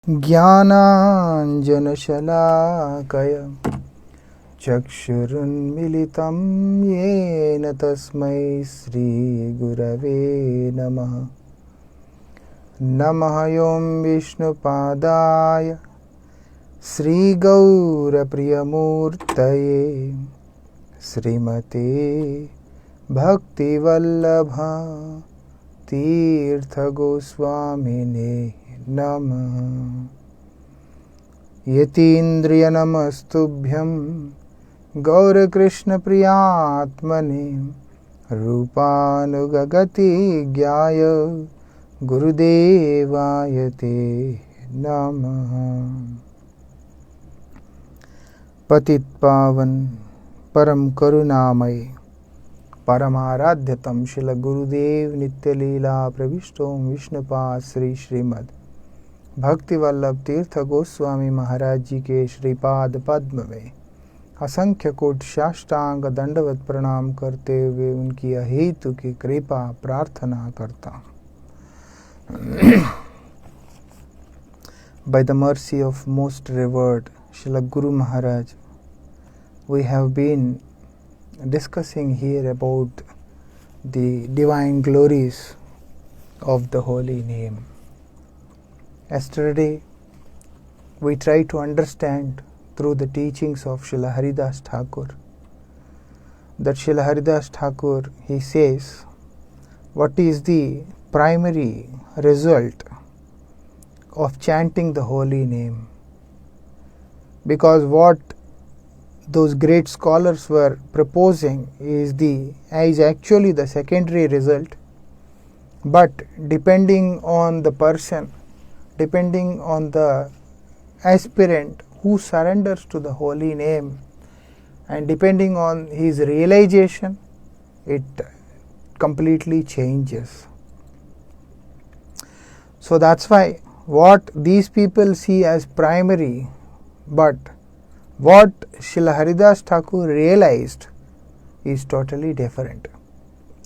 ज्ञानाञ्जनशलाकय चक्षुरुन्मिलितं येन तस्मै श्रीगुरवे नमः। नमः ॐ विष्णुपादाय श्रीगौरप्रियमूर्तये श्रीमते भक्तिवल्लभा तीर्थगोस्वामिने नमः। यतीन्द्रियनमस्तुभ्यं गौरकृष्णप्रियात्मने रूपानुगगति ज्ञाय गुरुदेवाय ते नमः। पतितपावन परम करुणामय परमाराध्यतम श्रील गुरुदेव नित्यलीला प्रविष्टो विष्णुपाद श्री श्रीमद भक्तिवल्लभ तीर्थ गोस्वामी महाराज जी के श्रीपाद पद्म में असंख्य कोटि साष्टांग दंडवत प्रणाम करते हुए उनकी अहेतु की कृपा प्रार्थना करता हूँ। By the mercy of most revered Srila Guru Maharaj, we have been discussing here about the divine glories of the holy name. Yesterday, we tried to understand through the teachings of Srila Haridas Thakur that Srila Haridas Thakur, he says, what is the primary result of chanting the holy name? Because what those great scholars were proposing is actually the secondary result, but depending on the person, depending on the aspirant who surrenders to the holy name, and depending on his realization, it completely changes. So that's why what these people see as primary, but what Srila Haridas Thakur realized is totally different.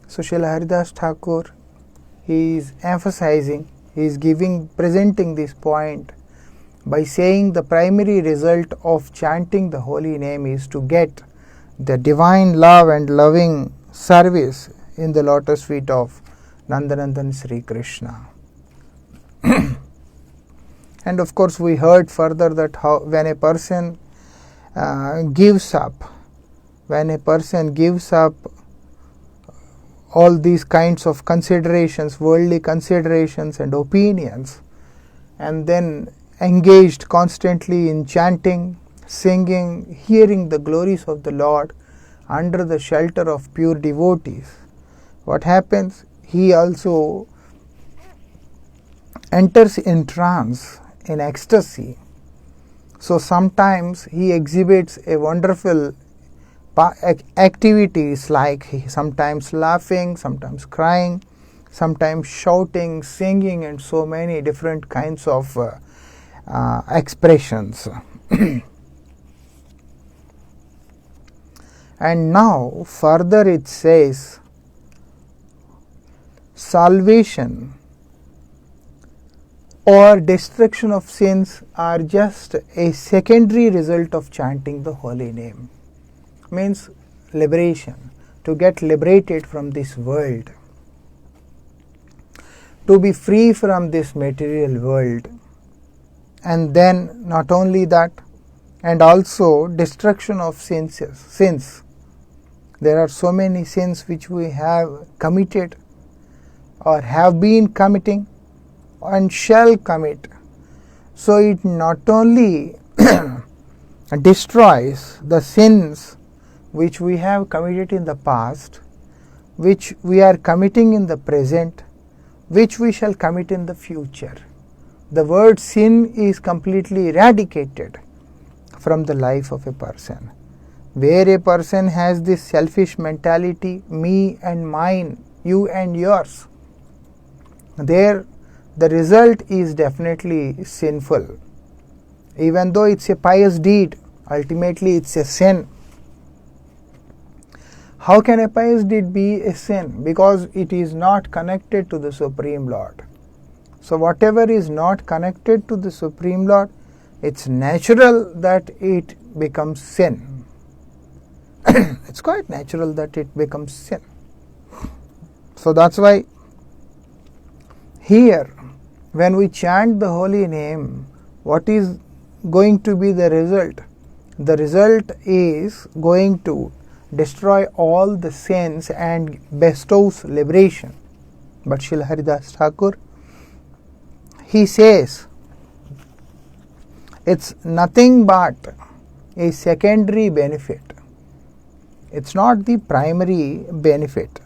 So Srila Haridas Thakur, he is emphasizing, he is presenting this point by saying the primary result of chanting the holy name is to get the divine love and loving service in the lotus feet of Nandanandan Sri Krishna. And of course we heard further that when a person gives up all these kinds of considerations, worldly considerations and opinions, and then engaged constantly in chanting, singing, hearing the glories of the Lord under the shelter of pure devotees, what happens? He also enters in trance, in ecstasy. So sometimes he exhibits a wonderful activities like sometimes laughing, sometimes crying, sometimes shouting, singing, and so many different kinds of expressions. And now further it says, salvation or destruction of sins are just a secondary result of chanting the holy name. Means liberation, to get liberated from this world, to be free from this material world. And then not only that, and also destruction of sins. There are so many sins which we have committed or have been committing and shall commit. So it not only destroys the sins which we have committed in the past, which we are committing in the present, which we shall commit in the future. The word sin is completely eradicated from the life of a person. Where a person has this selfish mentality, me and mine, you and yours, there the result is definitely sinful. Even though it's a pious deed, ultimately it's a sin. How can a pious deed be a sin? Because it is not connected to the Supreme Lord. So whatever is not connected to the Supreme Lord, it's natural that it becomes sin. It's quite natural that it becomes sin. So that's why here, when we chant the holy name, what is going to be the result? The result is going to destroy all the sins and bestows liberation. But Srila Haridas Thakur, he says, it's nothing but a secondary benefit. It's not the primary benefit.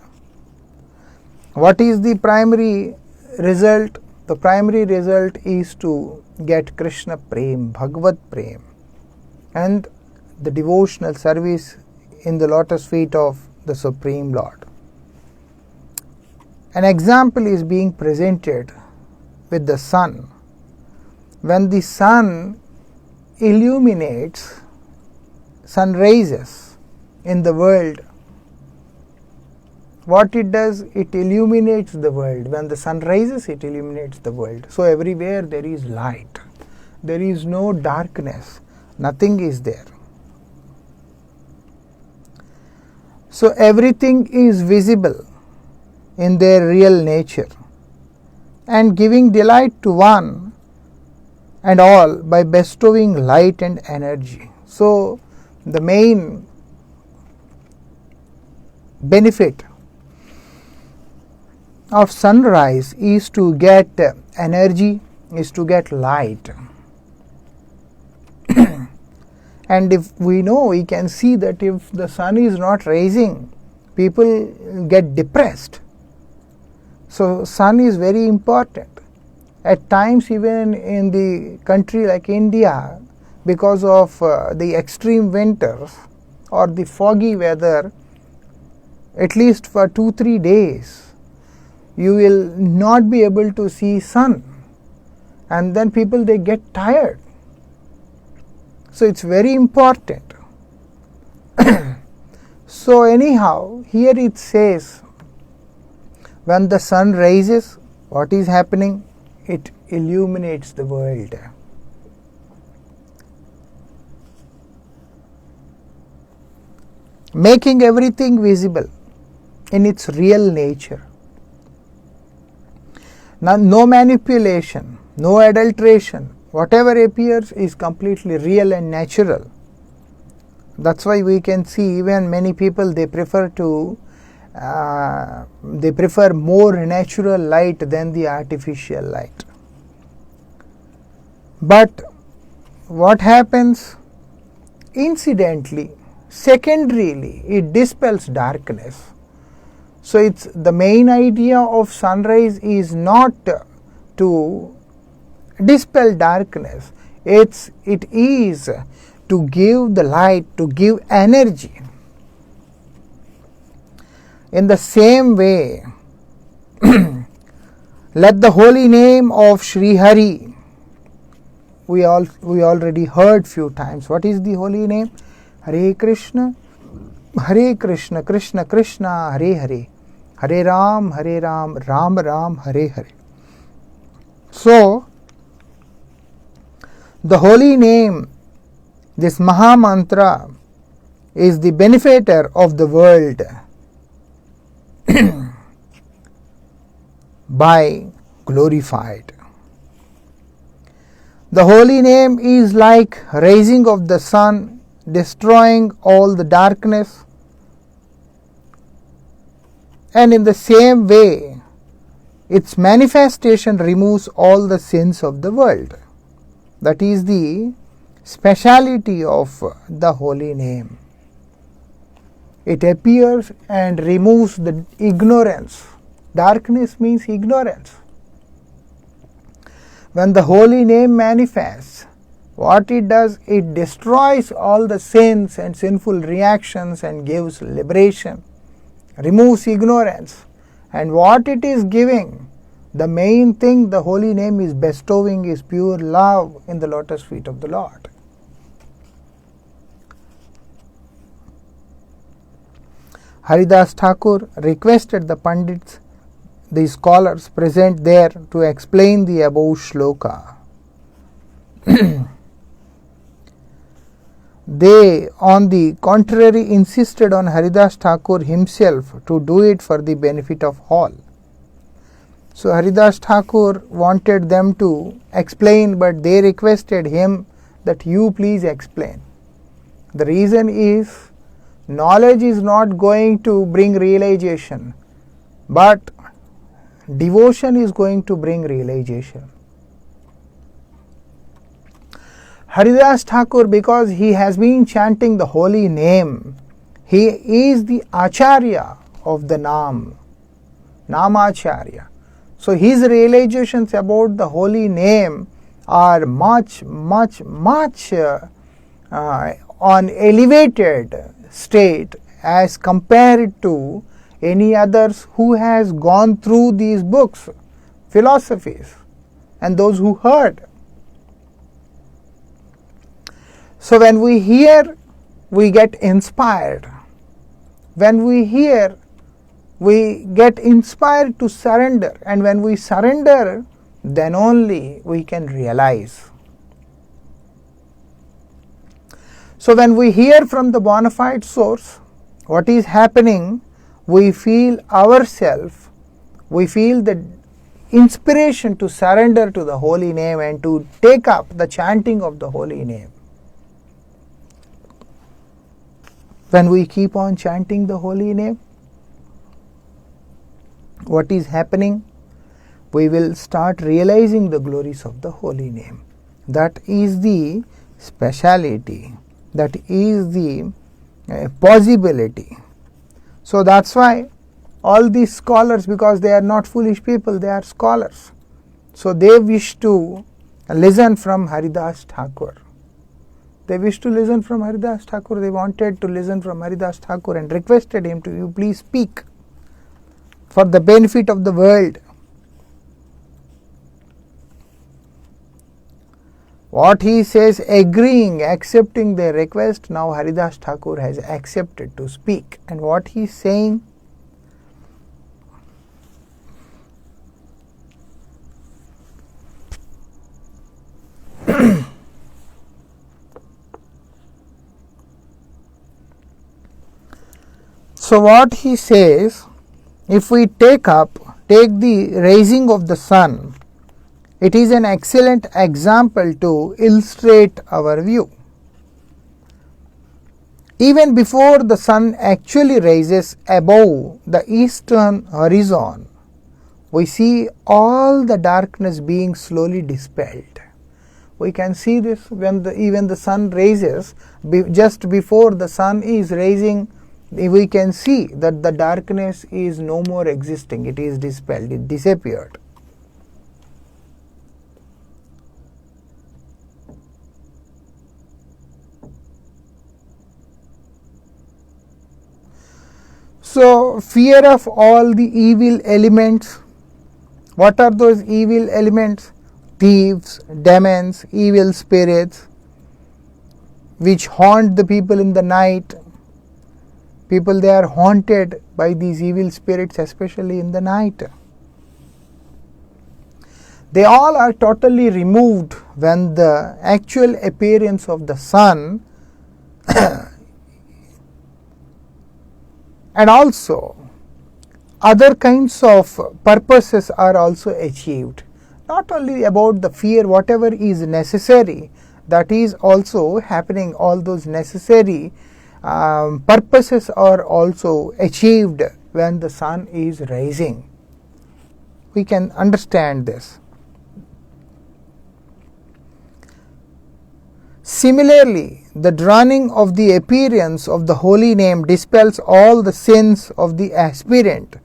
What is the primary result? The primary result is to get Krishna Prem, Bhagavad Prem, and the devotional service in the lotus feet of the Supreme Lord. An example is being presented with the sun. When the sun illuminates, sun rises in the world, what it does, it illuminates the world. When the sun rises, it illuminates the world. So everywhere there is light. There is no darkness. Nothing is there. So everything is visible in their real nature and giving delight to one and all by bestowing light and energy. So the main benefit of sunrise is to get energy, is to get light. And if we know, we can see that if the sun is not rising, people get depressed. So sun is very important. At times, even in the country like India, because of the extreme winters or the foggy weather, at least for 2-3 days, you will not be able to see sun, and then people, they get tired. So it's very important. So anyhow, here it says, when the sun rises, what is happening? It illuminates the world. Making everything visible in its real nature. Now, no manipulation, no adulteration. Whatever appears is completely real and natural. That's why we can see even many people, they prefer more natural light than the artificial light. But what happens? Incidentally, secondarily, it dispels darkness. So it's the main idea of sunrise is not to dispel darkness. It is to give the light, to give energy. In the same way, let the holy name of Sri Hari, we already heard few times. What is the holy name? Hare Krishna, Krishna Krishna, Hare Hare, Hare Ram, Ram Ram, Hare Hare. So, the holy name, this Maha Mantra, is the benefactor of the world by glorified. The holy name is like rising of the sun, destroying all the darkness, and in the same way, its manifestation removes all the sins of the world. That is the speciality of the holy name. It appears and removes the ignorance. Darkness means ignorance. When the holy name manifests, what it does, it destroys all the sins and sinful reactions and gives liberation, removes ignorance. And what it is giving, the main thing the holy name is bestowing is pure love in the lotus feet of the Lord. Haridas Thakur requested the Pandits the scholars present there to explain the above shloka. They, on the contrary, insisted on Haridas Thakur himself to do it for the benefit of all. So Haridas Thakur wanted them to explain, but they requested him that you please explain. The reason is, knowledge is not going to bring realization, but devotion is going to bring realization. Haridas Thakur, because he has been chanting the holy name, he is the Acharya of the Namacharya. So his realizations about the holy name are much on elevated state as compared to any others who has gone through these books, philosophies, and those who heard. So when we hear, we get inspired. When we hear, we get inspired to surrender, and when we surrender, then only we can realize. So when we hear from the bona fide source what is happening, we feel ourselves, we feel the inspiration to surrender to the holy name and to take up the chanting of the holy name. When we keep on chanting the holy name, what is happening? We will start realizing the glories of the holy name. That is the speciality. That is the possibility. So that's why all these scholars, because they are not foolish people, they are scholars. So they wish to listen from Haridas Thakur. They wished to listen from Haridas Thakur. They wanted to listen from Haridas Thakur and requested him to, you please speak for the benefit of the world. What he says, agreeing, accepting their request, now Haridas Thakur has accepted to speak. And what he is saying? So what he says, if we take the raising of the sun, it is an excellent example to illustrate our view. Even before the sun actually rises above the eastern horizon, we see all the darkness being slowly dispelled. We can see this when even the sun rises, just before the sun is rising, we can see that the darkness is no more existing, it is dispelled, it disappeared. So, fear of all the evil elements. What are those evil elements? Thieves, demons, evil spirits, which haunt the people in the night. People, they are haunted by these evil spirits, especially in the night. They all are totally removed when the actual appearance of the sun and also other kinds of purposes are also achieved. Not only about the fear, whatever is necessary, that is also happening, all those necessary purposes are also achieved when the sun is rising. We can understand this. Similarly, the dawning of the appearance of the holy name dispels all the sins of the aspirant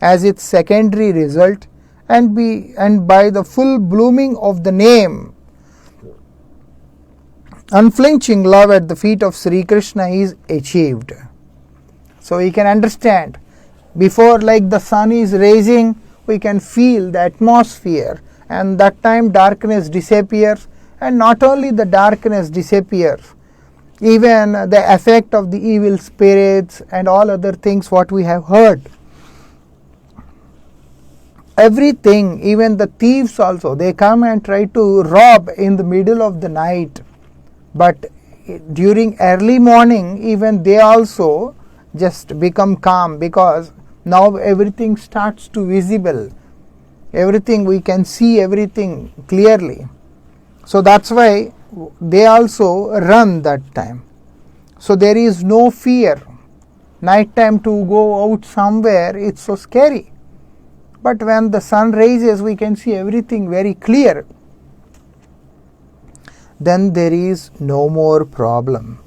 as its secondary result, and by the full blooming of the name, unflinching love at the feet of Sri Krishna is achieved. So we can understand, before like the sun is rising, we can feel the atmosphere, and that time darkness disappears, and not only the darkness disappears, even the effect of the evil spirits and all other things what we have heard. everything, even the thieves also, they come and try to rob in the middle of the night, but during early morning even they also just become calm, because now everything starts to visible, everything we can see everything clearly. So that's why they also run that time. So there is no fear. Night time to go out somewhere, it's so scary. But when the sun rises, we can see everything very clear. Then there is no more problem.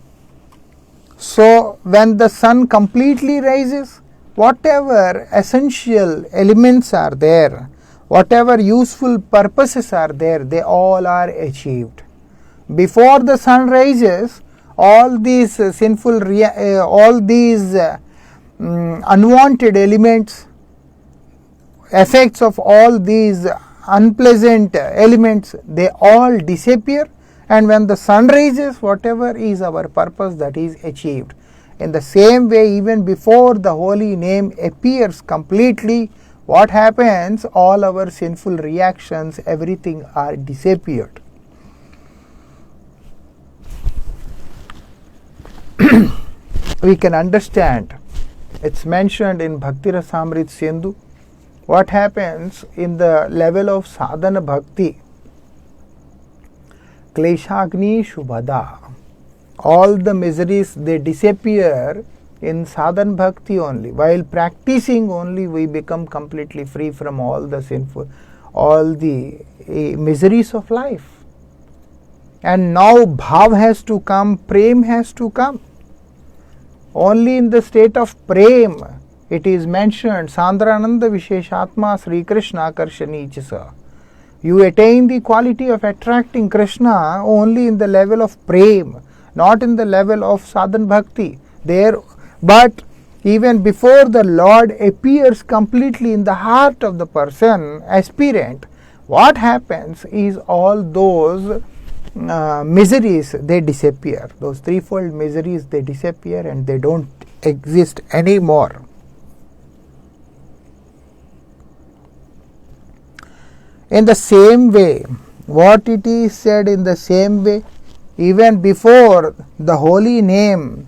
So when the sun completely rises, whatever essential elements are there, whatever useful purposes are there, they all are achieved. Before the sun rises, all these sinful, all these unwanted elements, effects of all these unpleasant elements, they all disappear, and when the sun rises, whatever is our purpose, that is achieved. In the same way, even before the holy name appears completely, what happens? All our sinful reactions, everything are disappeared. We can understand, it's mentioned in Bhakti Rasamrit Sindhu, what happens in the level of sadhana bhakti. Kleshagni Shubhada, all the miseries, they disappear in sadhana bhakti only. While practicing only, we become completely free from all the sinful, all the miseries of life. And now bhav has to come, prem has to come. Only in the state of prem, it is mentioned, Sandrananda Visheshatma Sri Krishna Karshani Chisa. You attain the quality of attracting Krishna only in the level of prem, not in the level of sadhana bhakti. There, but even before the Lord appears completely in the heart of the person, aspirant, what happens is all those miseries, they disappear. Those threefold miseries, they disappear and they don't exist anymore. In the same way, what it is said in the same way, even before the holy name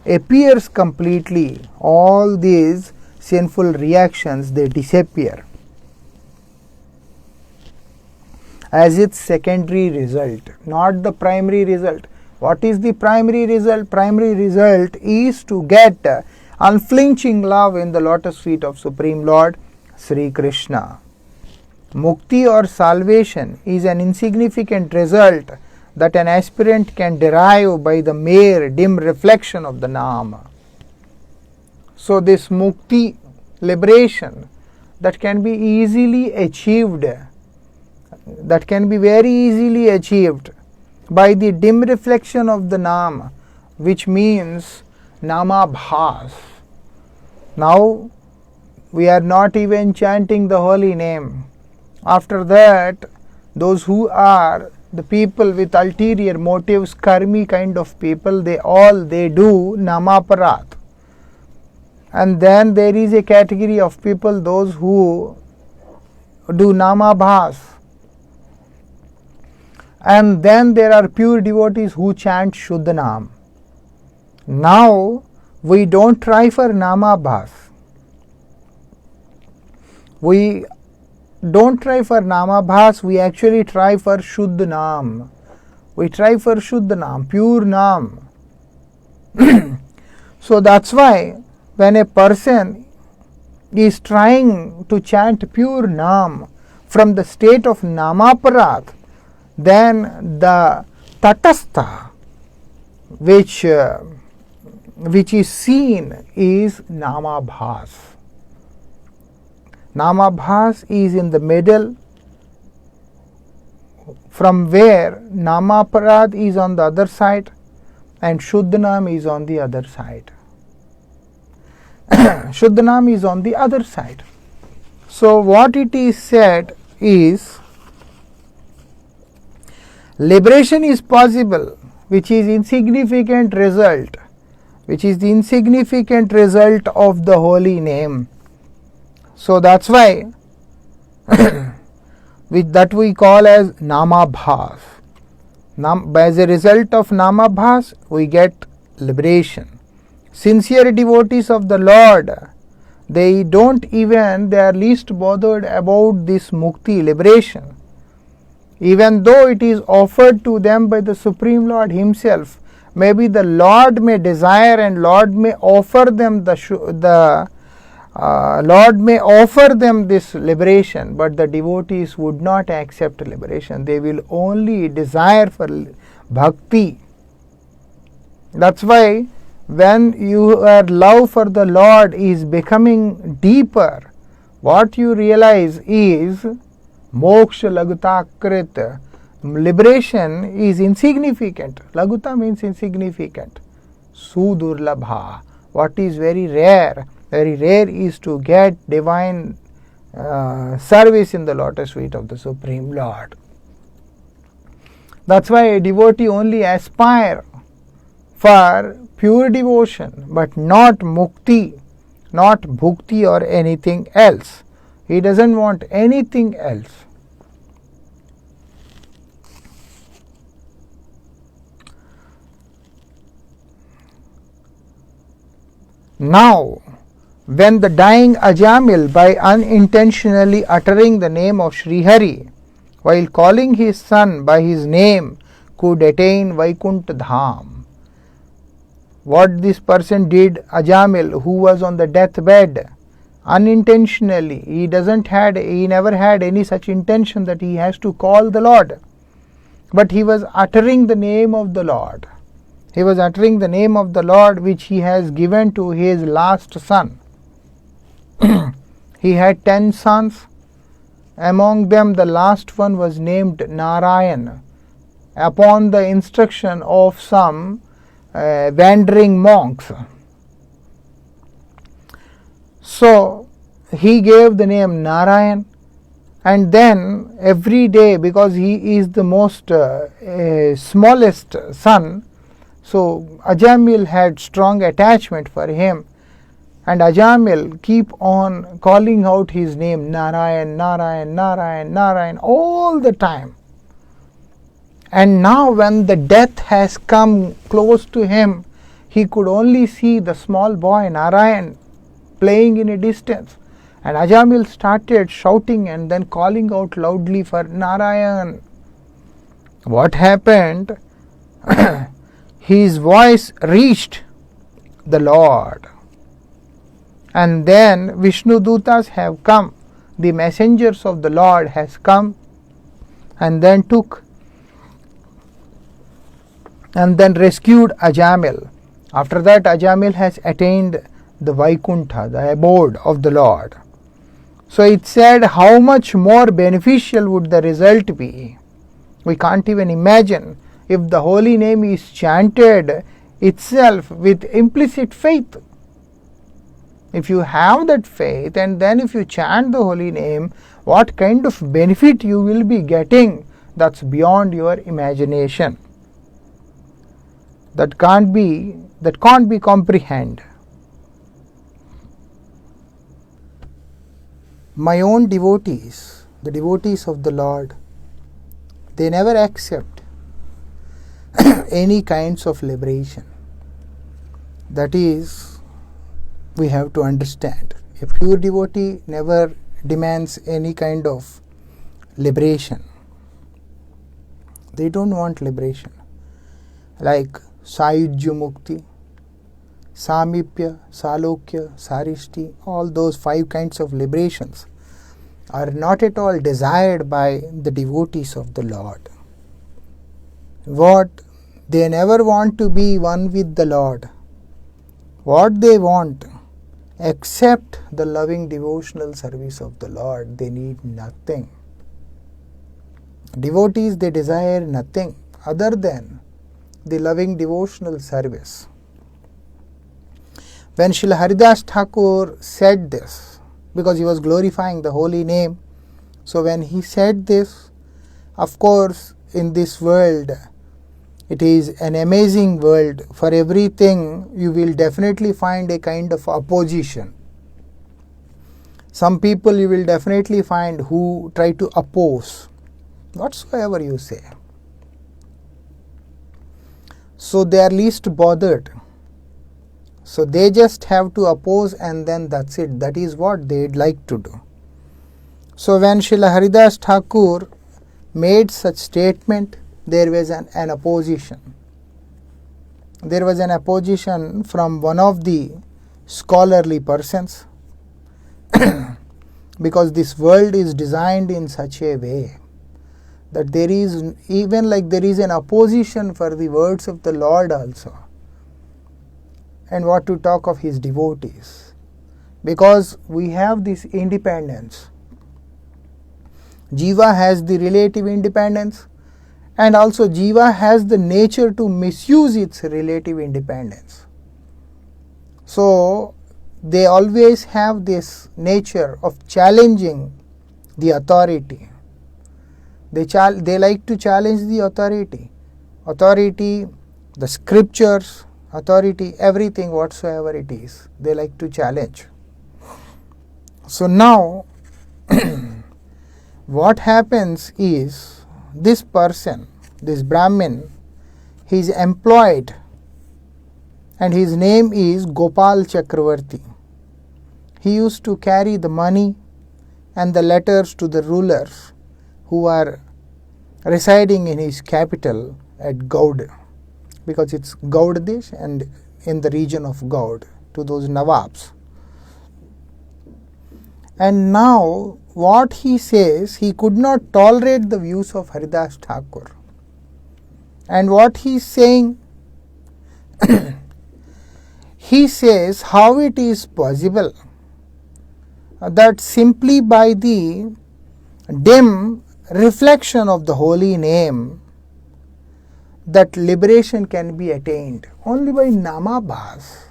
appears completely, all these sinful reactions, they disappear as its secondary result, not the primary result. What is the primary result? Primary result is to get unflinching love in the lotus feet of Supreme Lord Sri Krishna. Mukti or salvation is an insignificant result that an aspirant can derive by the mere dim reflection of the Nama. So this mukti, liberation, that can be easily achieved, that can be very easily achieved by the dim reflection of the Nama, which means Nama Bhas. Now we are not even chanting the holy name. After that, those who are the people with ulterior motives, karmi kind of people, they do namaparat. And then there is a category of people, those who do namabhas. And then there are pure devotees who chant Shuddhanam. Now we don't try for namabhas. We don't try for namabhas, we actually try for Shuddhanam. We try for Shuddhanam, pure Nam. So that's why when a person is trying to chant pure Nam from the state of Namaparat, then the Tatastha which is seen is Namabhas. Namabhas is in the middle, from where Namaparad is on the other side and Shuddhanam is on the other side. Shuddhanam is on the other side. So what it is said is, liberation is possible, which is insignificant result, which is the insignificant result of the holy name. So that's why that we call as namabhas. As a result of namabhas, we get liberation. Sincere devotees of the Lord, they are least bothered about this mukti, liberation. Even though it is offered to them by the Supreme Lord Himself, maybe the Lord may desire and Lord may offer them Lord may offer them this liberation, but the devotees would not accept liberation. They will only desire for bhakti. That's why when your love for the Lord is becoming deeper, what you realize is moksha laguta krit. Liberation is insignificant. Laguta means insignificant. Sudurlabha. What is very rare is to get divine service in the lotus feet of the Supreme Lord. That's why a devotee only aspire for pure devotion, but not mukti, not bhukti or anything else. He doesn't want anything else. Now, when the dying Ajamil, by unintentionally uttering the name of Sri Hari, while calling his son by his name, could attain Vaikuntha Dham. What this person did, Ajamil, who was on the deathbed, unintentionally, he never had any such intention that he has to call the Lord, but he was uttering the name of the Lord. He was uttering the name of the Lord which he has given to his last son. He had 10 sons. Among them, the last one was named Narayan, upon the instruction of some wandering monks. So he gave the name Narayan, and then every day, because he is the most smallest son, so Ajamil had strong attachment for him, and Ajamil keep on calling out his name, Narayan, Narayan, Narayan, Narayan, all the time. And now when the death has come close to him, he could only see the small boy Narayan playing in a distance. And Ajamil started shouting and then calling out loudly for Narayan. What happened? His voice reached the Lord. And then Vishnu Dutas have come, the messengers of the Lord has come and then rescued Ajamil. After that, Ajamil has attained the Vaikuntha, the abode of the Lord. So it said, how much more beneficial would the result be? We can't even imagine if the holy name is chanted itself with implicit faith. If you have that faith and then if you chant the holy name, what kind of benefit you will be getting, that's beyond your imagination. That can't be comprehended. My own devotees, the devotees of the Lord, they never accept any kinds of liberation. That is, we have to understand. A pure devotee never demands any kind of liberation. They don't want liberation. Like Sayujya Mukti, Samipya, Salokya, Sarishti, all those 5 kinds of liberations are not at all desired by the devotees of the Lord. They never want to be one with the Lord. What they want, except the loving devotional service of the Lord, they need nothing. Devotees, they desire nothing other than the loving devotional service. When Srila Haridas Thakur said this, because he was glorifying the holy name, so when he said this, of course, in this world, it is an amazing world. For everything, you will definitely find a kind of opposition. Some people you will definitely find who try to oppose whatsoever you say. So they are least bothered. So they just have to oppose and then that's it. That is what they'd like to do. So when Srila Haridas Thakur made such statement, there was an opposition. There was an opposition from one of the scholarly persons because this world is designed in such a way that there is even like there is an opposition for the words of the Lord also. And what to talk of his devotees, because we have this independence. Jiva has the relative independence, and also Jiva has the nature to misuse its relative independence. So they always have this nature of challenging the authority. They like to challenge the authority, the scriptures, authority, everything whatsoever it is, they like to challenge. So now what happens is, this person, this Brahmin, he is employed and his name is Gopal Chakravarti. He used to carry the money and the letters to the rulers who are residing in his capital at Gaud, because it's Gaudadesh and in the region of Gaud, to those Nawabs. And now what he says, he could not tolerate the views of Haridas Thakur. And what he is saying, he says how it is possible that simply by the dim reflection of the holy name that liberation can be attained only by Namabhas.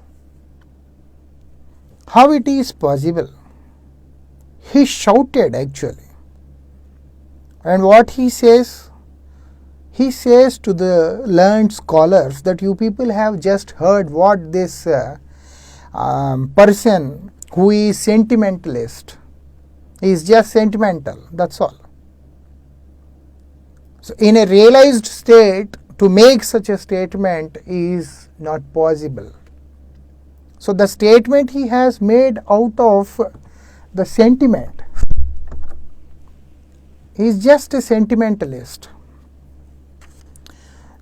How it is possible? He shouted actually. And what he says? He says to the learned scholars that you people have just heard what this person who is sentimentalist is just sentimental, that's all. So in a realized state, to make such a statement is not possible. So the statement he has made out of the sentiment. He is just a sentimentalist.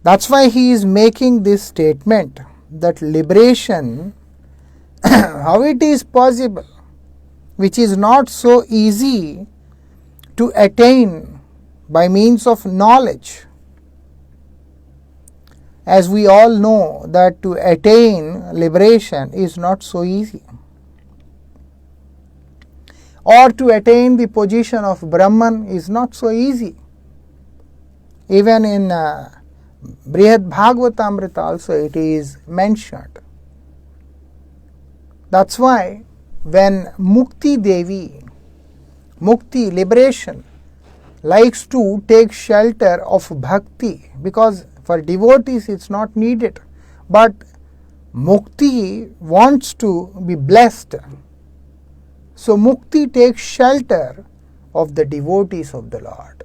That's why he is making this statement that liberation, how it is possible, which is not so easy to attain by means of knowledge. As we all know that to attain liberation is not so easy. Or to attain the position of Brahman is not so easy. Even in Brihad Bhagavatamrita also it is mentioned. That's why when Mukti Devi, Mukti, liberation, likes to take shelter of bhakti, because for devotees it's not needed, but Mukti wants to be blessed. So Mukti takes shelter of the devotees of the Lord.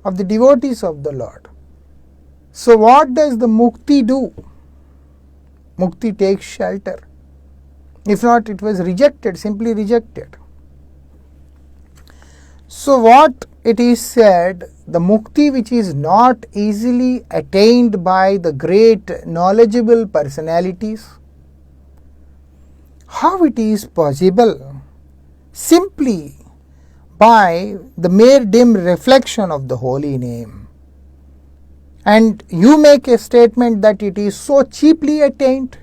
Of the devotees of the Lord. So what does the Mukti do? Mukti takes shelter. If not, it was rejected, simply rejected. So what it is said, the Mukti which is not easily attained by the great knowledgeable personalities, how it is possible? Simply by the mere dim reflection of the holy name. And you make a statement that it is so cheaply attained.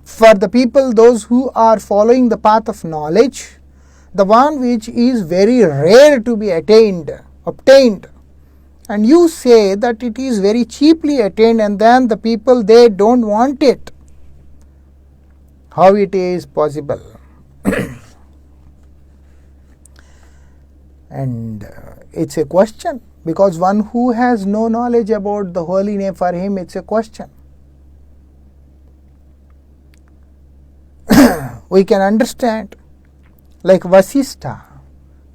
For the people, those who are following the path of knowledge, the one which is very rare to be obtained, and you say that it is very cheaply attained, and then the people, they don't want it. How it is possible? And it's a question, because one who has no knowledge about the holy name, for him it's a question. We can understand, like Vasistha,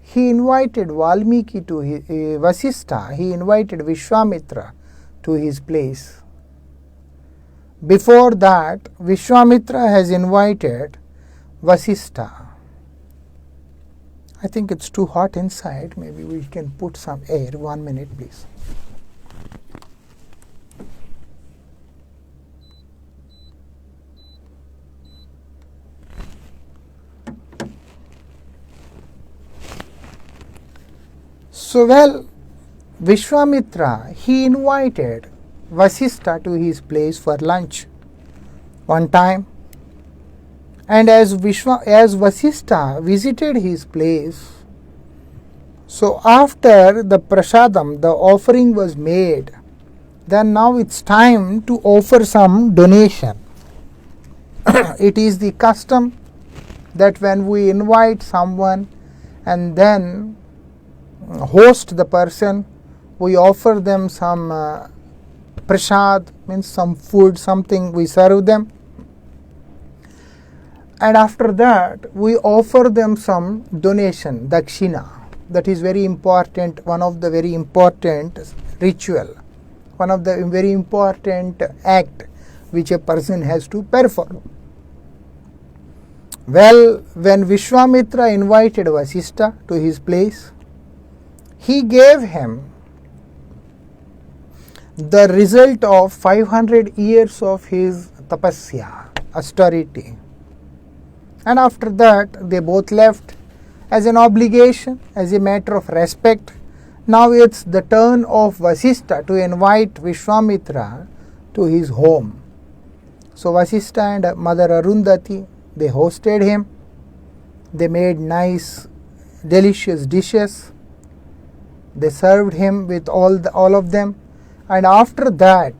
he invited Valmiki to his, Vasistha, he invited Vishwamitra to his place. Before that, Vishwamitra has invited Vasistha. I think it's too hot inside. Maybe we can put some air. 1 minute, please. So, well, Vishwamitra, he invited Vasistha to his place for lunch one time. And as Vasistha visited his place, so after the prasadam, the offering was made, then now it's time to offer some donation. It is the custom that when we invite someone and then host the person, we offer them some prasad, means some food, something we serve them. And after that, we offer them some donation, dakshina. That is very important, one of the very important ritual, one of the very important act which a person has to perform. Well, when Vishwamitra invited Vasistha to his place, he gave him the result of 500 years of his tapasya, austerity. And after that, they both left as an obligation, as a matter of respect. Now it's the turn of Vasistha to invite Vishwamitra to his home. So Vasistha and Mother Arundhati, they hosted him. They made nice, delicious dishes. They served him with all of them. And after that,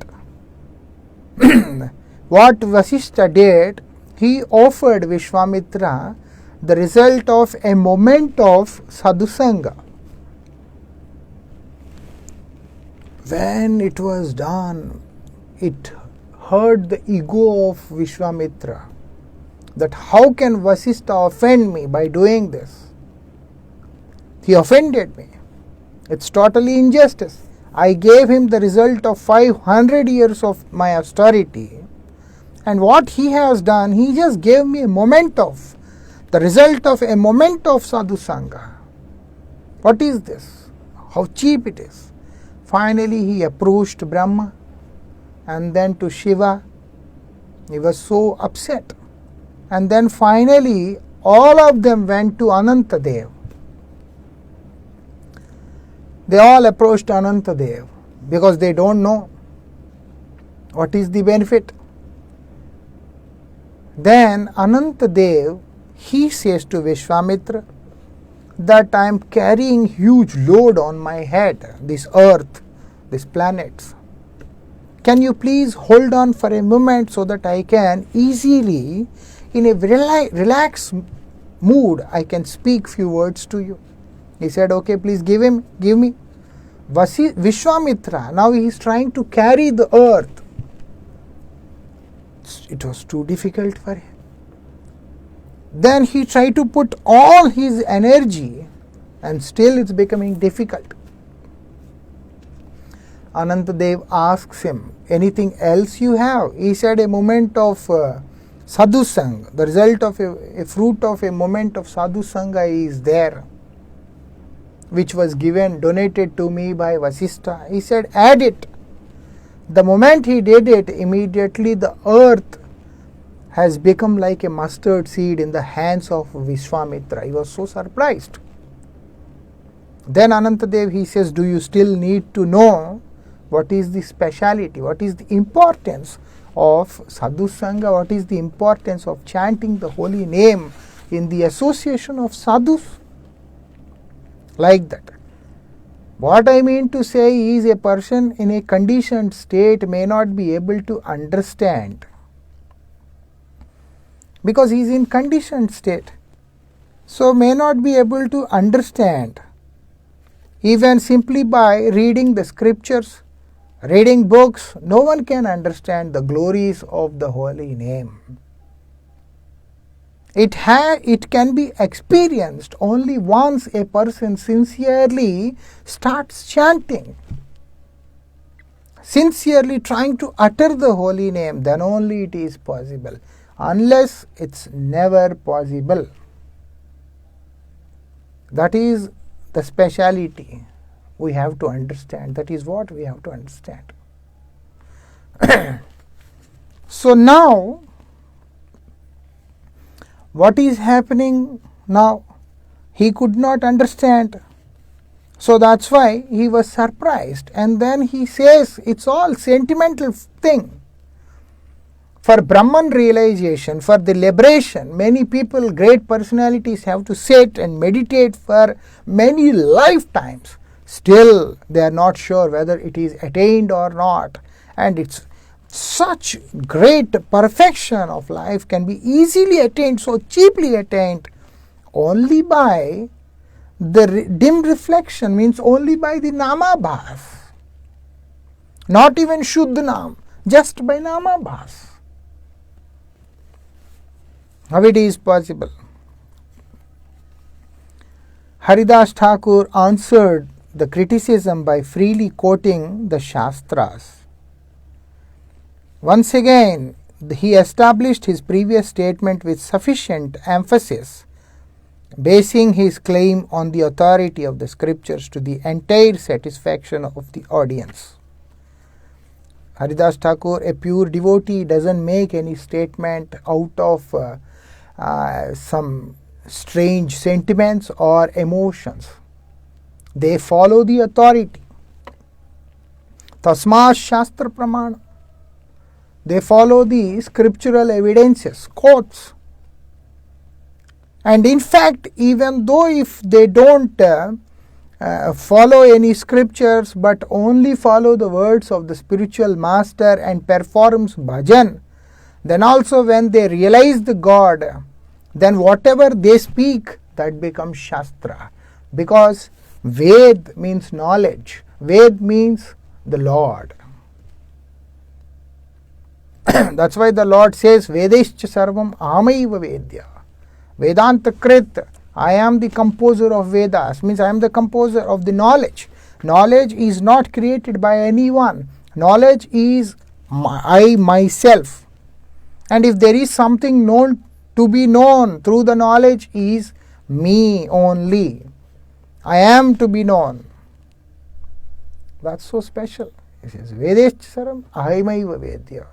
what Vasistha did, he offered Vishwamitra the result of a moment of sadhusanga. When it was done, it hurt the ego of Vishwamitra, that how can Vasistha offend me by doing this? He offended me. It's totally injustice. I gave him the result of 500 years of my austerity. And what he has done, he just gave me the result of a moment of sadhusanga. What is this? How cheap it is. Finally, he approached Brahma and then to Shiva. He was so upset. And then finally, all of them went to Anantadev. They all approached Anantadev because they don't know what is the benefit. Then Anantadev, he says to Vishwamitra that I am carrying huge load on my head, this earth, these planets. Can you please hold on for a moment so that I can easily, in a relaxed mood, I can speak few words to you. He said, okay, please give me. Vishwamitra, now he is trying to carry the earth. It was too difficult for him. Then he tried to put all his energy and still it's becoming difficult. Anantadev asks him, anything else you have? He said, a moment of sadhusanga, the result of a fruit of a moment of sadhusanga is there, which was donated to me by Vasistha. He said, add it. The moment he did it, immediately the earth has become like a mustard seed in the hands of Vishwamitra. He was so surprised. Then Anantadev, he says, do you still need to know what is the speciality, what is the importance of sadhusanga, what is the importance of chanting the holy name in the association of sadhus? Like that. What I mean to say is a person in a conditioned state may not be able to understand because he is in conditioned state. So may not be able to understand even simply by reading the scriptures, reading books. No one can understand the glories of the holy name. It can be experienced only once a person sincerely starts chanting, sincerely trying to utter the holy name, then only it is possible. Unless, it's never possible. That is the speciality we have to understand. That is what we have to understand. So now, what is happening now? He could not understand. So that's why he was surprised. And then he says, it's all sentimental thing. For Brahman realization, for the liberation, many people, great personalities have to sit and meditate for many lifetimes. Still, they are not sure whether it is attained or not. And it's such great perfection of life can be easily attained, so cheaply attained, only by the dim reflection, means only by the namabhas. Not even Shuddhanam, just by namabhas. How it is possible? Haridas Thakur answered the criticism by freely quoting the Shastras. Once again, he established his previous statement with sufficient emphasis, basing his claim on the authority of the scriptures to the entire satisfaction of the audience. Haridas Thakur, a pure devotee, doesn't make any statement out of some strange sentiments or emotions. They follow the authority. Tasmas Shastra Pramana. They follow the scriptural evidences, quotes. And in fact, even though if they don't follow any scriptures but only follow the words of the spiritual master and performs bhajan, then also when they realize the God, then whatever they speak, that becomes Shastra. Because Ved means knowledge. Ved means the Lord. That's why the Lord says, Vedescha sarvam ahamaiva vedya. Vedanta krit, I am the composer of Vedas, means I am the composer of the knowledge. Knowledge is not created by anyone. Knowledge is I myself. And if there is something known to be known through the knowledge, is me only. I am to be known. That's so special. It says, Vedescha sarvam ahamaiva vedya.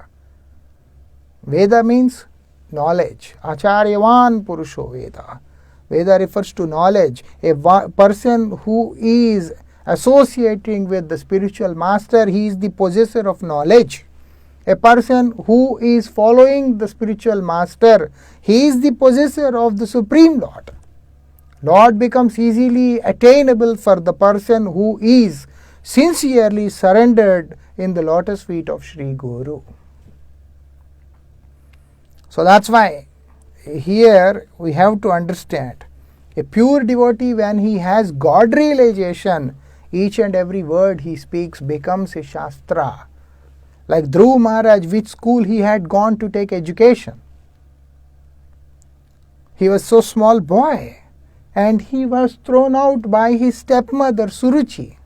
Veda means knowledge. Acharyavan Purusho Veda. Veda refers to knowledge. A person who is associating with the spiritual master, he is the possessor of knowledge. A person who is following the spiritual master, he is the possessor of the Supreme Lord. Lord becomes easily attainable for the person who is sincerely surrendered in the lotus feet of Sri Guru. So that's why here we have to understand, a pure devotee, when he has God realization, each and every word he speaks becomes a Shastra. Like Dhruv Maharaj, which school he had gone to take education? He was so small boy and he was thrown out by his stepmother Suruchi.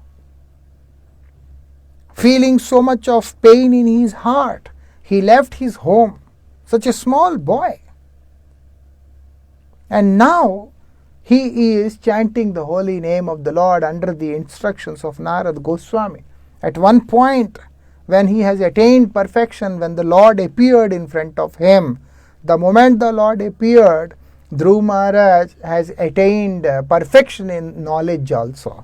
Feeling so much of pain in his heart, he left his home. Such a small boy. And now he is chanting the holy name of the Lord under the instructions of Narad Goswami. At one point, when he has attained perfection, when the Lord appeared in front of him, the moment the Lord appeared, Dhruv Maharaj has attained perfection in knowledge also.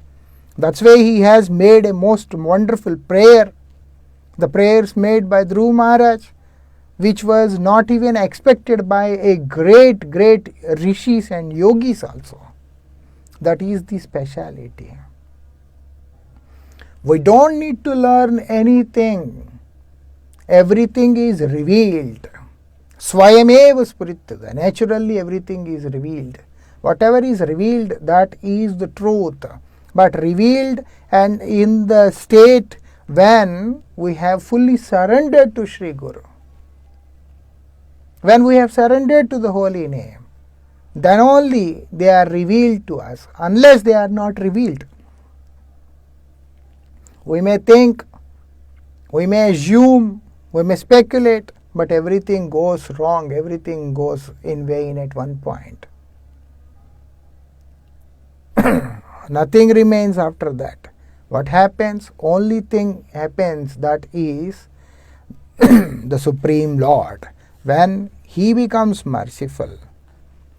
That's why he has made a most wonderful prayer. The prayers made by Dhruv Maharaj, which was not even expected by a great rishis and yogis also. That is the speciality. We don't need to learn anything. Everything is revealed. Swayameva Spuritada. Naturally everything is revealed. Whatever is revealed, that is the truth. But revealed and in the state when we have fully surrendered to Sri Guru. When we have surrendered to the holy name, then only they are revealed to us. Unless they are not revealed, we may think, we may assume, we may speculate, but everything goes wrong, everything goes in vain at one point. Nothing remains after that. What happens? Only thing happens, that is the Supreme Lord. When He becomes merciful,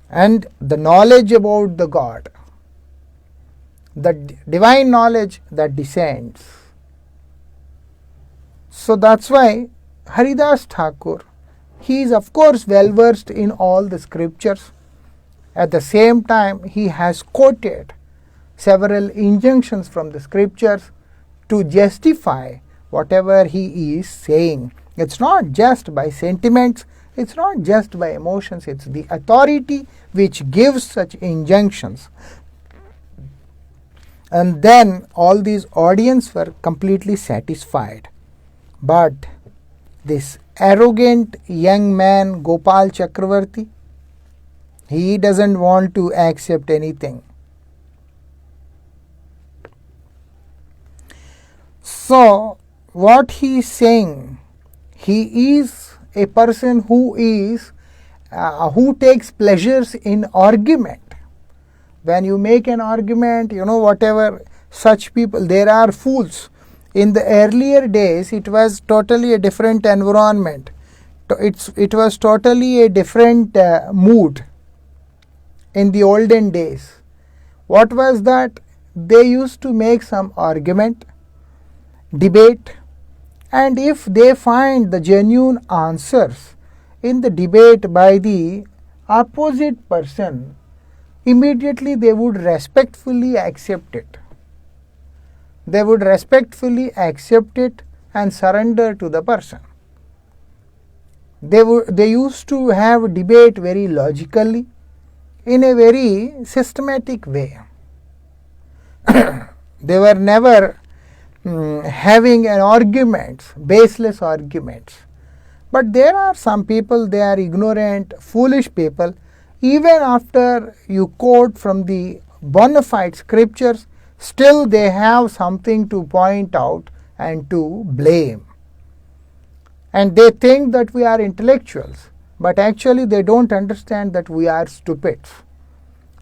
and the knowledge about the God, the divine knowledge that descends. So that's why Haridas Thakur, he is of course well versed in all the scriptures. At the same time, he has quoted several injunctions from the scriptures to justify whatever he is saying. It's not just by sentiments, it's not just by emotions, it's the authority which gives such injunctions. And then all these audience were completely satisfied. But this arrogant young man, Gopal Chakravarti, he doesn't want to accept anything. So, what he is saying, he is a person who takes pleasures in argument. When you make an argument, whatever, such people, there are fools. In the earlier days, it was totally a different environment. It was totally a different mood in the olden days. What was that? They used to make some argument, debate, and if they find the genuine answers in the debate by the opposite person, immediately they would respectfully accept it. They would respectfully accept it and surrender to the person. They used to have debate very logically, in a very systematic way. They were never having an arguments, baseless arguments. But there are some people, they are ignorant, foolish people. Even after you quote from the bona fide scriptures, still they have something to point out and to blame. And they think that we are intellectuals, but actually they don't understand that we are stupids.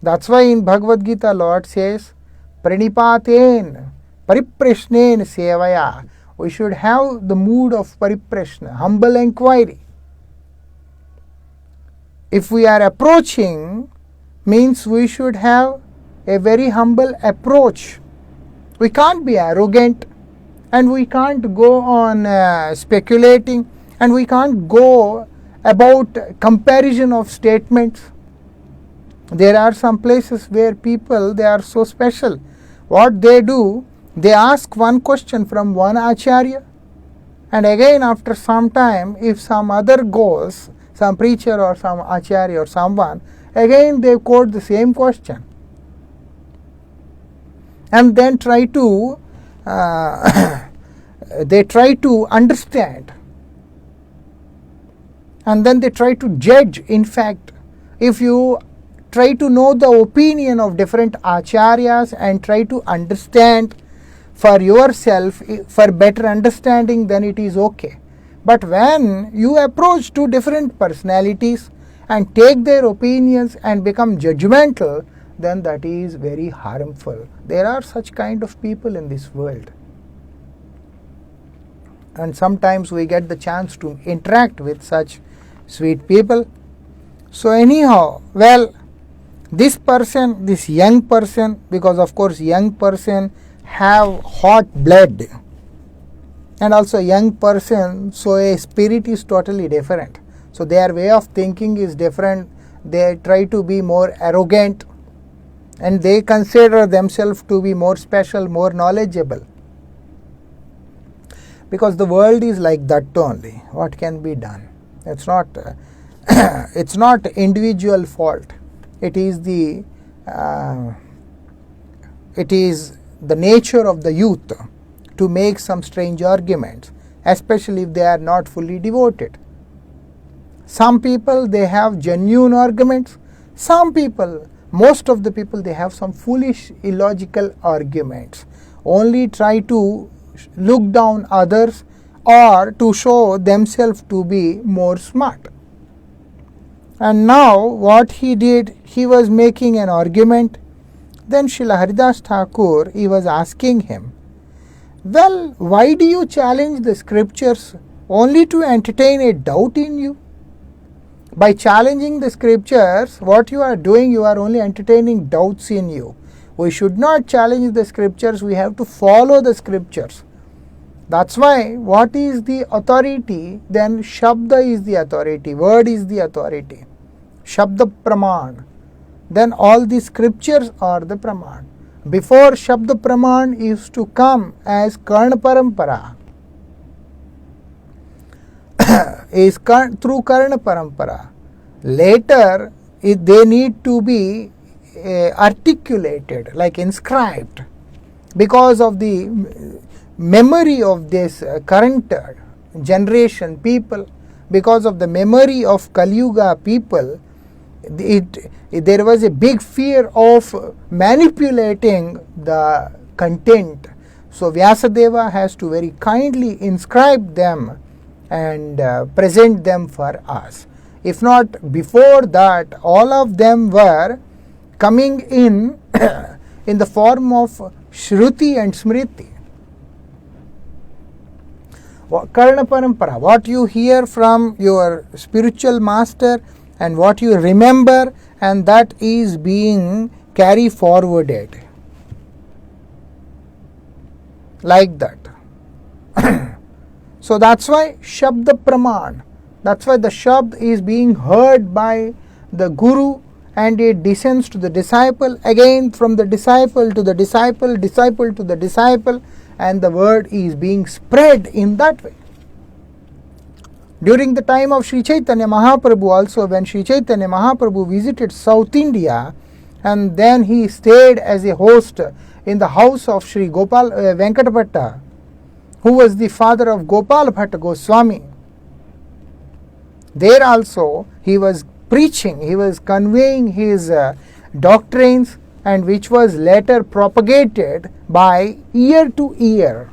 That's why in Bhagavad Gita, Lord says, Pranipaten Pariprashnen Sevaya. We should have the mood of pariprashna, humble inquiry. If we are approaching, means we should have a very humble approach. We can't be arrogant, and we can't go on speculating, and we can't go about comparison of statements. There are some places where people, they are so special. What they do, they ask one question from one acharya, and again after some time, if some other goes, some preacher or some acharya or someone, again they quote the same question, and then try to they try to understand, and then they try to judge. In fact, if you try to know the opinion of different acharyas and try to understand for yourself, for better understanding, then it is okay. But when you approach two different personalities and take their opinions and become judgmental, then that is very harmful. There are such kind of people in this world. And sometimes we get the chance to interact with such sweet people. So anyhow, well, this person, this young person, because of course young person have hot blood, and also young person, so a spirit is totally different. So their way of thinking is different. They try to be more arrogant, and they consider themselves to be more special, more knowledgeable. Because the world is like that only. What can be done? It's not it's not individual fault. It is the nature of the youth to make some strange arguments, especially if they are not fully devoted. Some people, they have genuine arguments. Some people, most of the people, they have some foolish, illogical arguments. Only try to look down others or to show themselves to be more smart. And now what he did, he was making an argument. Then Srila Haridas Thakur, he was asking him, well, why do you challenge the scriptures only to entertain a doubt in you? By challenging the scriptures, what you are doing, you are only entertaining doubts in you. We should not challenge the scriptures, we have to follow the scriptures. That's why, what is the authority? Then Shabda is the authority, word is the authority. Shabda Praman. Then all the scriptures are the Praman. Before Shabda Praman used to come as Karna Parampara. Is through Karna Parampara. Later, they need to be articulated, like inscribed, because of the memory of this current generation people, because of the memory of Kali Yuga people. There was a big fear of manipulating the content. So Vyasadeva has to very kindly inscribe them and present them for us. If not, before that, all of them were coming in in the form of Shruti and Smriti. Karna Parampara, what you hear from your spiritual master and what you remember, and that is being carried forwarded. Like that. So that's why Shabda Praman. That's why the Shabd is being heard by the Guru and it descends to the disciple, again from the disciple to the disciple, disciple to the disciple, and the word is being spread in that way. During the time of Sri Chaitanya Mahaprabhu also, when Sri Chaitanya Mahaprabhu visited South India and then he stayed as a host in the house of Sri Gopal Venkatapata, who was the father of Gopal Bhatta Goswami. There also he was preaching, he was conveying his doctrines, and which was later propagated by ear to ear.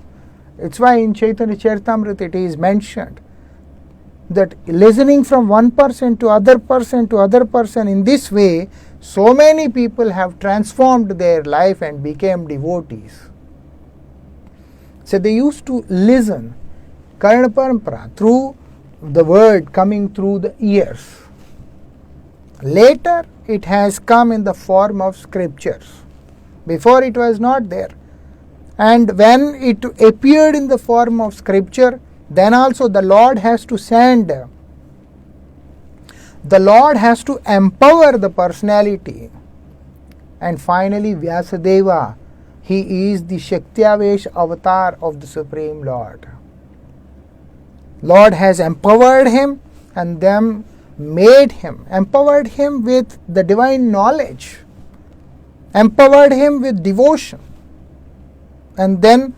It's why in Chaitanya Charitamrita it is mentioned that listening from one person to other person in this way, so many people have transformed their life and became devotees. So they used to listen, Karna Parampara, through the word coming through the ears. Later it has come in the form of scriptures. Before it was not there. And when it appeared in the form of scripture, then also the Lord has to send. The Lord has to empower the personality. And finally Vyasadeva, he is the Shaktiavesh avatar of the Supreme Lord. Lord has empowered him and then empowered him with the divine knowledge, empowered him with devotion, and then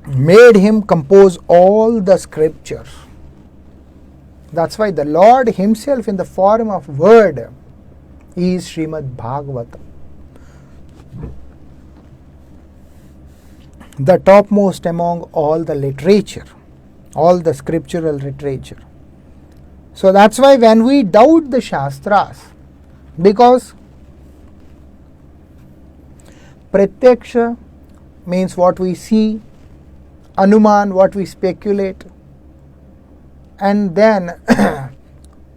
made him compose all the scriptures. That's why the Lord himself in the form of word is Srimad Bhagavatam, the topmost among all the literature, all the scriptural literature. So that's why when we doubt the Shastras, because Pratyaksha means what we see, Anuman what we speculate, and then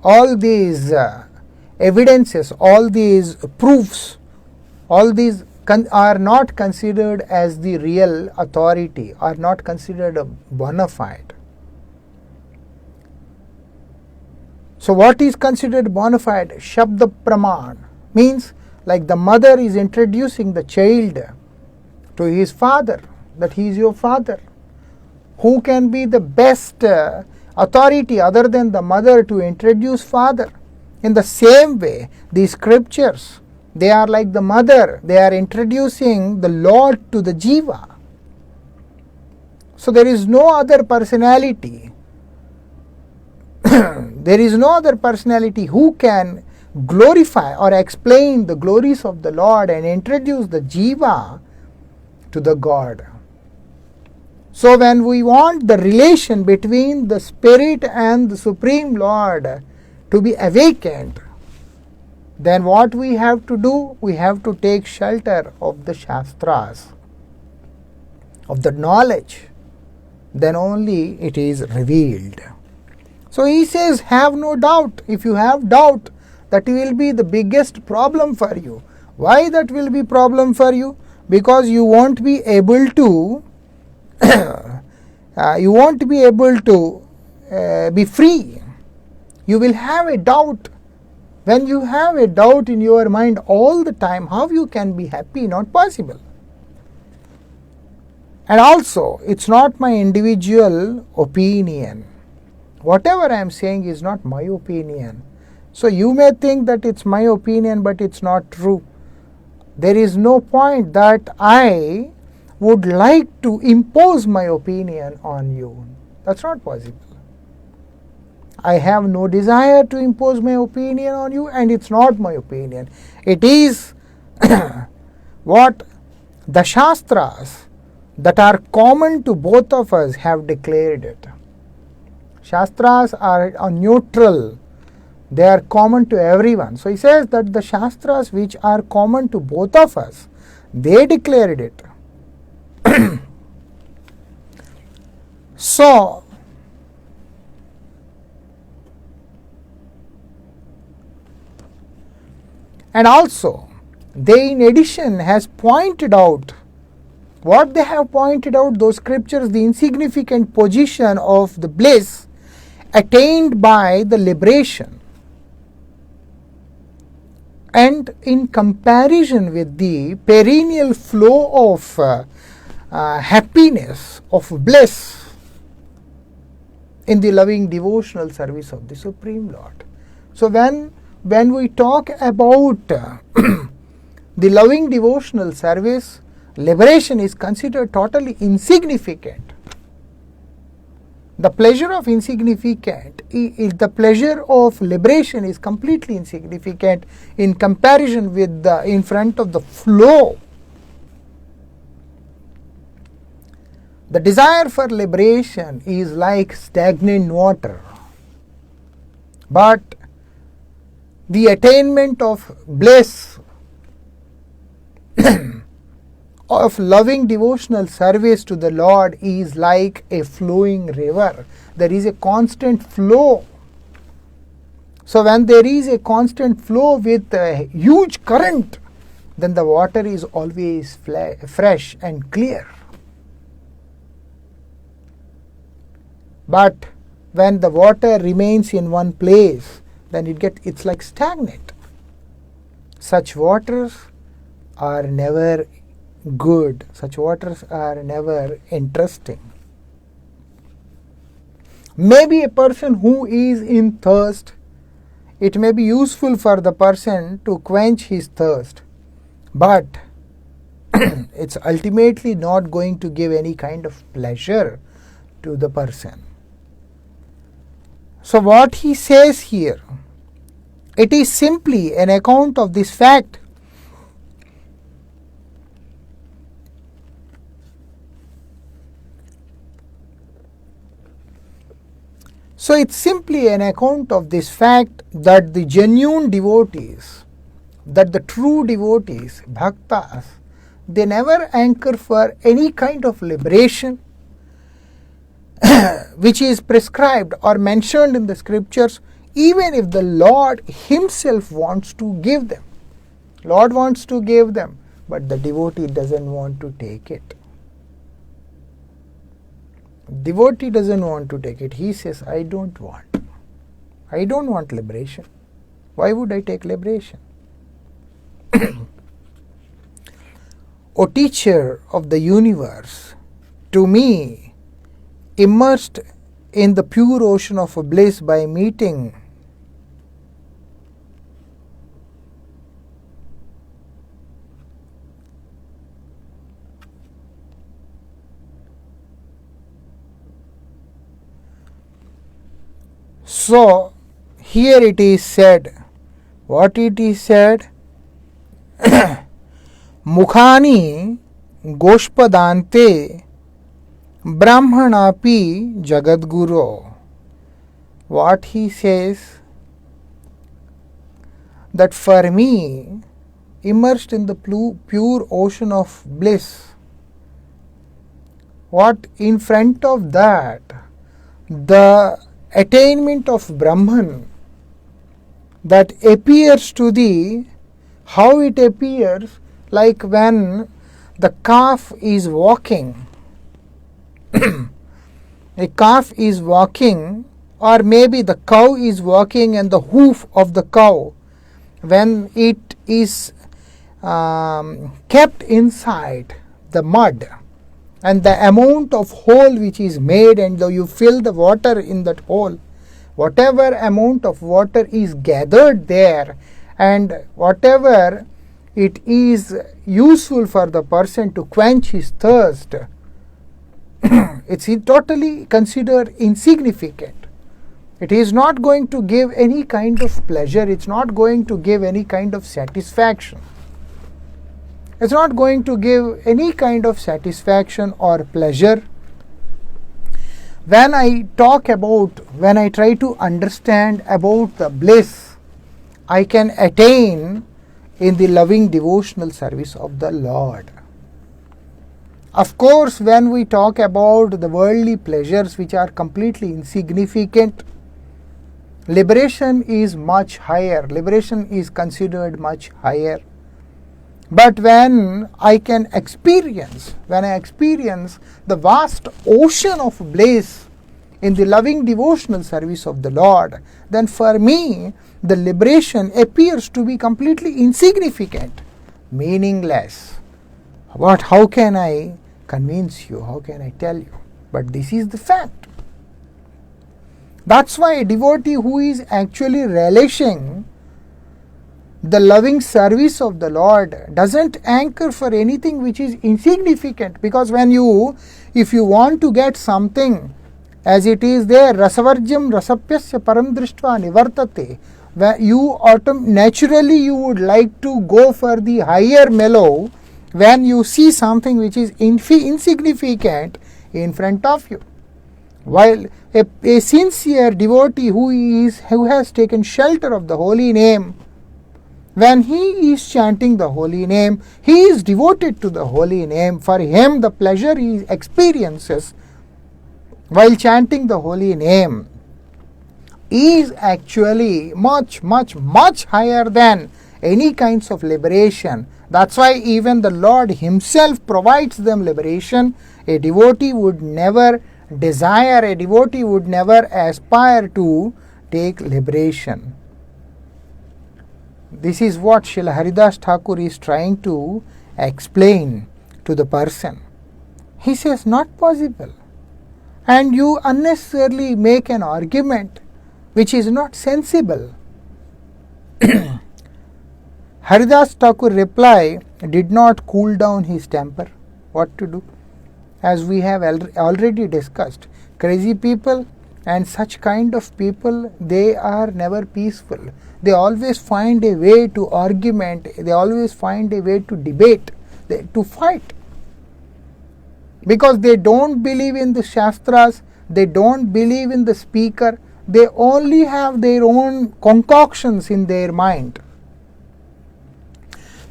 all these evidences, all these proofs, all these are not considered as the real authority, are not considered bona fide. So what is considered bona fide? Shabda Praman means like the mother is introducing the child to his father, that he is your father. Who can be the best authority other than the mother to introduce father? In the same way, the scriptures, they are like the mother, they are introducing the Lord to the Jiva. So there is no other personality. There is no other personality who can glorify or explain the glories of the Lord and introduce the jiva to the God. So when we want the relation between the Spirit and the Supreme Lord to be awakened, then what we have to do? We have to take shelter of the Shastras, of the knowledge. Then only it is revealed. So he says, have no doubt. If you have doubt, that will be the biggest problem for you. Why that will be problem for you? Because you won't be able to be free. You will have a doubt. When you have a doubt in your mind all the time, how you can be happy? Not possible. And also, it's not my individual opinion. Whatever I am saying is not my opinion. So you may think that it's my opinion, but it's not true. There is no point that I would like to impose my opinion on you. That's not possible. I have no desire to impose my opinion on you, and it's not my opinion. It is what the Shastras that are common to both of us have declared it. Shastras are neutral. They are common to everyone. So he says that the Shastras which are common to both of us, they declared it. So, and also, they in addition has pointed out, what they have pointed out, those scriptures, the insignificant position of the bliss attained by the liberation. And in comparison with the perennial flow of happiness, of bliss in the loving devotional service of the Supreme Lord. So when we talk about the loving devotional service, liberation is considered totally insignificant. The pleasure of the pleasure of liberation is completely insignificant in comparison with in front of the flow. The desire for liberation is like stagnant water, but the attainment of bliss of loving devotional service to the Lord is like a flowing river. There is a constant flow. So when there is a constant flow with a huge current, then the water is always fresh and clear. But when the water remains in one place, then it's like stagnant. Such waters are never good. Such waters are never interesting. Maybe a person who is in thirst, it may be useful for the person to quench his thirst, but it's ultimately not going to give any kind of pleasure to the person. So what he says here, it is simply an account of this fact. So it's simply an account of this fact that the genuine devotees, that the true devotees, bhaktas, they never anchor for any kind of liberation which is prescribed or mentioned in the scriptures, even if the Lord himself wants to give them. Lord wants to give them, but the devotee doesn't want to take it. Devotee doesn't want to take it. He says, I don't want liberation. Why would I take liberation? O teacher of the universe, to me, immersed in the pure ocean of bliss by meeting So here it is said What it is said? Mukhani Goshpadante Brahmanapi Jagadguru. What he says, that for me, immersed in the pure ocean of bliss, what in front of that, the attainment of Brahman that appears to thee, how it appears, like when the calf is walking. A calf is walking, or maybe the cow is walking, and the hoof of the cow, when it is kept inside the mud, and the amount of hole which is made, and though you fill the water in that hole, whatever amount of water is gathered there, and whatever it is useful for the person to quench his thirst, it's totally considered insignificant. It is not going to give any kind of pleasure. It's not going to give any kind of satisfaction. It's not going to give any kind of satisfaction or pleasure. When I try to understand about the bliss I can attain in the loving devotional service of the Lord. Of course, when we talk about the worldly pleasures which are completely insignificant, liberation is much higher. Liberation is considered much higher. But when I experience the vast ocean of bliss in the loving devotional service of the Lord, then for me the liberation appears to be completely insignificant, meaningless. How can I convince you? How can I tell you? But this is the fact. That's why a devotee who is actually relishing the loving service of the Lord doesn't anchor for anything which is insignificant, because if you want to get something as it is there, rasavarjam rasapyasya param drishtva nivartate, where naturally you would like to go for the higher mellow when you see something which is insignificant in front of you. While a sincere devotee who has taken shelter of the holy name, when he is chanting the holy name, he is devoted to the holy name. For him, the pleasure he experiences while chanting the holy name is actually much, much, much higher than any kinds of liberation. That's why even the Lord himself provides them liberation. A devotee would never desire, a devotee would never aspire to take liberation. This is what Srila Haridas Thakur is trying to explain to the person. He says, not possible. And you unnecessarily make an argument which is not sensible. Haridas Thakur reply did not cool down his temper. What to do? As we have already discussed, crazy people and such kind of people, they are never peaceful. They always find a way to argument. They always find a way to debate, to fight. Because they don't believe in the Shastras, they don't believe in the speaker, they only have their own concoctions in their mind.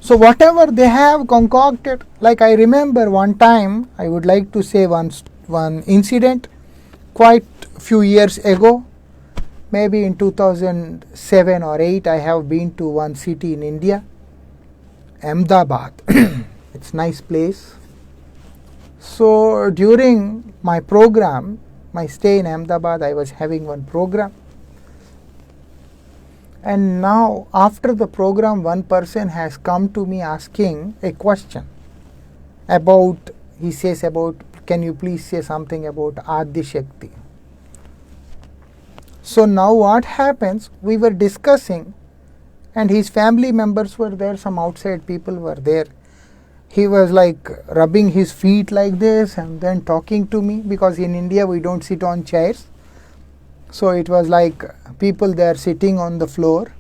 So whatever they have concocted, like I remember one time, I would like to say one incident, quite few years ago, maybe in 2007 or 8, I have been to one city in India, Ahmedabad. It's a nice place. So during my program, my stay in Ahmedabad, I was having one program. And now after the program, one person has come to me asking a question about, he says about, can you please say something about Adi Shakti? So now what happens, we were discussing and his family members were there, some outside people were there. He was like rubbing his feet like this and then talking to me, because in India we don't sit on chairs. So it was like people there sitting on the floor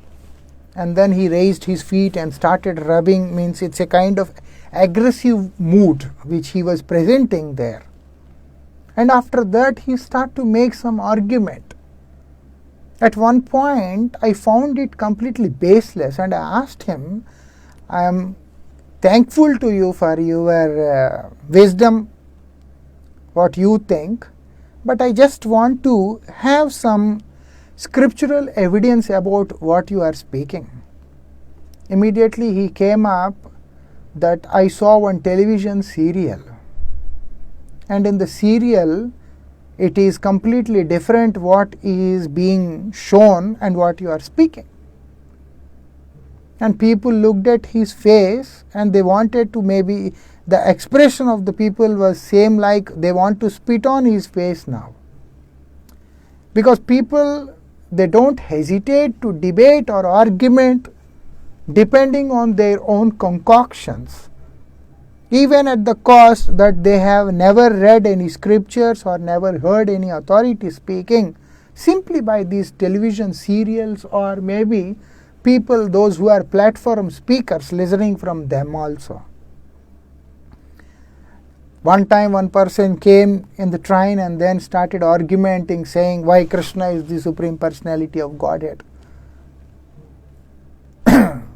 and then he raised his feet and started rubbing, means it's a kind of aggressive mood which he was presenting there. And after that he started to make some argument. At one point I found it completely baseless, and I asked him, I am thankful to you for your wisdom, what you think, but I just want to have some scriptural evidence about what you are speaking. Immediately he came up that I saw one television serial, and in the serial it is completely different what is being shown and what you are speaking. And people looked at his face and they wanted to, maybe the expression of the people was same, like they want to spit on his face now. Because people, they don't hesitate to debate or argument depending on their own concoctions, even at the cost that they have never read any scriptures or never heard any authority speaking, simply by these television serials, or maybe people, those who are platform speakers, listening from them also. One time one person came in the train and then started argumenting, saying why Krishna is the Supreme Personality of Godhead.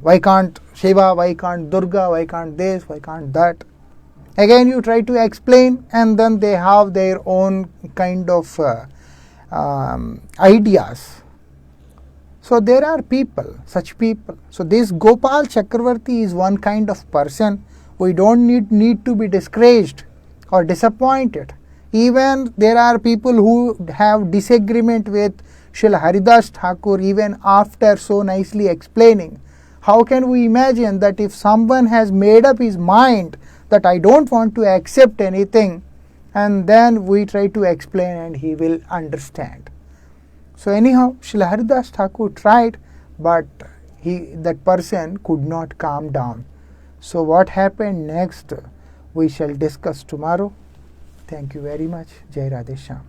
Why can't Shiva, why can't Durga, why can't this, why can't that? Again you try to explain, and then they have their own kind of ideas. So there are people, such people. So this Gopal Chakravarti is one kind of person. We don't need to be discouraged or disappointed. Even there are people who have disagreement with Srila Haridas Thakur even after so nicely explaining. How can we imagine that if someone has made up his mind that I don't want to accept anything, and then we try to explain and he will understand. So anyhow, Srila Haridas Thakur tried, but that person could not calm down. So what happened next, we shall discuss tomorrow. Thank you very much. Jai Radhe Shyam.